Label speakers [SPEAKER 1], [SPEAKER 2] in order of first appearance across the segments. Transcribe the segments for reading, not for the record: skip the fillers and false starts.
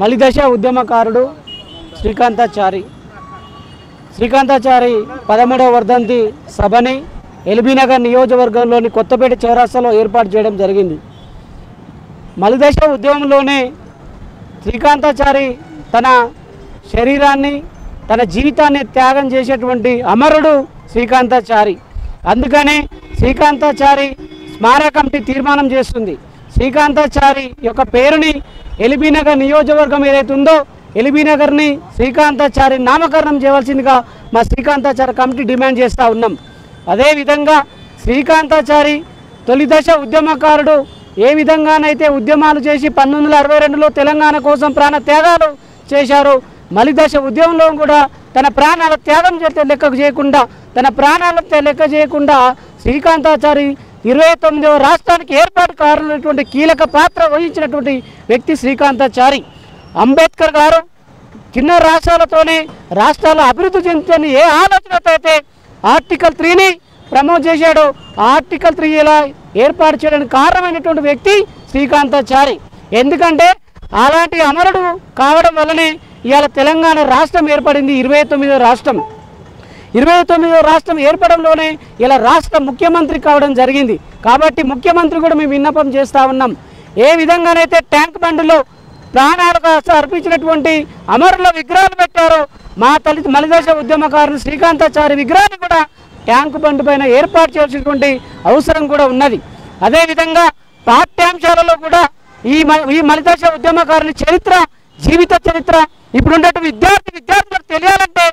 [SPEAKER 1] మలిదశ ఉద్యమకారుడు శ్రీకాంతాచారి 13వ వర్ధంతి సభని ఎల్బీనగర్ నియోజకవర్గంలోని కొత్తపేట చౌరస్తాలో ఏర్పాటు చేయడం జరిగింది. మలిదశ ఉద్యమంలోనే శ్రీకాంతాచారి తన శరీరాన్ని తన జీవితాన్ని త్యాగం చేసేటువంటి అమరుడు శ్రీకాంతాచారి. అందుకనే శ్రీకాంతాచారి స్మారక కమిటీ తీర్మానం చేస్తుంది. శ్రీకాంతాచారి యొక్క పేరుని ఎల్బీనగర్ నియోజకవర్గం ఏదైతే ఉందో ఎల్బీనగర్ని శ్రీకాంతాచారి నామకరణం చేయవలసిందిగా మా శ్రీకాంతాచారి కమిటీ డిమాండ్ చేస్తూ ఉన్నాం. అదేవిధంగా శ్రీకాంతాచారి తొలిదశ ఉద్యమకారుడు ఏ విధంగానైతే ఉద్యమాలు చేసి 1962లో తెలంగాణ కోసం ప్రాణ త్యాగాలు చేశారో మలిదశ ఉద్యమంలో కూడా తన ప్రాణాల త్యాగం చేస్తే లెక్క చేయకుండా శ్రీకాంతాచారి 29వ రాష్ట్రానికి ఏర్పాటు కారణమైనటువంటి కీలక పాత్ర వహించినటువంటి వ్యక్తి శ్రీకాంతాచారి. అంబేద్కర్ గారు చిన్న రాష్ట్రాలతోనే రాష్ట్రాల అభివృద్ధి చెందుతున్న ఏ ఆలోచనతో అయితే ఆర్టికల్ 3ని ప్రమోట్ చేశాడో ఆర్టికల్ 3 ఇలా ఏర్పాటు చేయడానికి కారణమైనటువంటి వ్యక్తి శ్రీకాంతాచారి. ఎందుకంటే అలాంటి అమరుడు కావడం వల్లనే ఇవాళ తెలంగాణ రాష్ట్రం ఏర్పడింది. 29వ రాష్ట్రం ఏర్పడంలోనే ఇలా రాష్ట్ర ముఖ్యమంత్రి కావడం జరిగింది. కాబట్టి ముఖ్యమంత్రి కూడా మేము విన్నపం చేస్తూ ఉన్నాం. ఏ విధంగానైతే ట్యాంక్ బండ్లో ప్రాణాలకు అర్పించినటువంటి అమరుల విగ్రహాలు పెట్టారో మా మలిదశ ఉద్యమకారులు శ్రీకాంతాచారి విగ్రహాన్ని కూడా ట్యాంక్ బండ్ పైన ఏర్పాటు చేయాల్సినటువంటి అవసరం కూడా ఉన్నది. అదేవిధంగా పాఠ్యాంశాలలో కూడా ఈ మలిదశ ఉద్యమకారుని జీవిత చరిత్ర ఇప్పుడున్నటువంటి విద్యార్థులకు తెలియాలంటే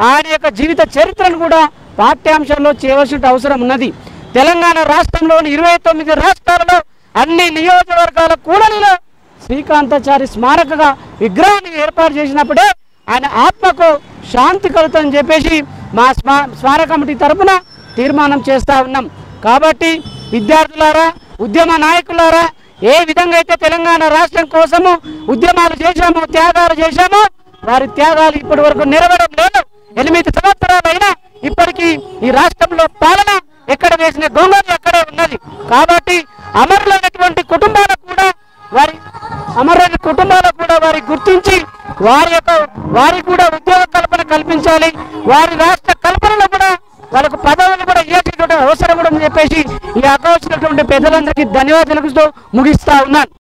[SPEAKER 1] ఆయన యొక్క జీవిత చరిత్రను కూడా పాఠ్యాంశాల్లో చేయవలసిన అవసరం ఉన్నది. తెలంగాణ రాష్ట్రంలోని 29 రాష్ట్రాలలో అన్ని నియోజకవర్గాల కూడలిలో శ్రీకాంతాచారి స్మారకగా విగ్రహాన్ని ఏర్పాటు చేసినప్పుడే ఆయన ఆత్మకు శాంతి కలుగుతుందని చెప్పేసి మా స్మారక కమిటీ తరఫున తీర్మానం చేస్తూ ఉన్నాం. కాబట్టి విద్యార్థులారా, ఉద్యమ నాయకులారా, ఏ విధంగా అయితే తెలంగాణ రాష్ట్రం కోసము ఉద్యమాలు చేశామో త్యాగాలు చేశామో వారి త్యాగాలు ఇప్పటి వరకు నెరవేరడం లేదు. 8 సంవత్సరాలైనా ఇప్పటికీ ఈ రాష్ట్రంలో పాలన ఎక్కడ వేసిన గొంగళి అక్కడే ఉన్నది. కాబట్టి అమరులైనటువంటి కుటుంబాలకు కూడా వారి గుర్తించి వారి కూడా ఉద్యోగ కల్పన కల్పించాలి. వారి రాష్ట్ర కల్పనలో కూడా వాళ్ళకు పదవులు కూడా ఇవ్వాల్సినటువంటి అవసరం కూడా అని చెప్పేసి ఈ అవకాశం వచ్చినటువంటి పెద్దలందరికీ ధన్యవాదాలు తెలుపుతూ ముగిస్తా ఉన్నాను.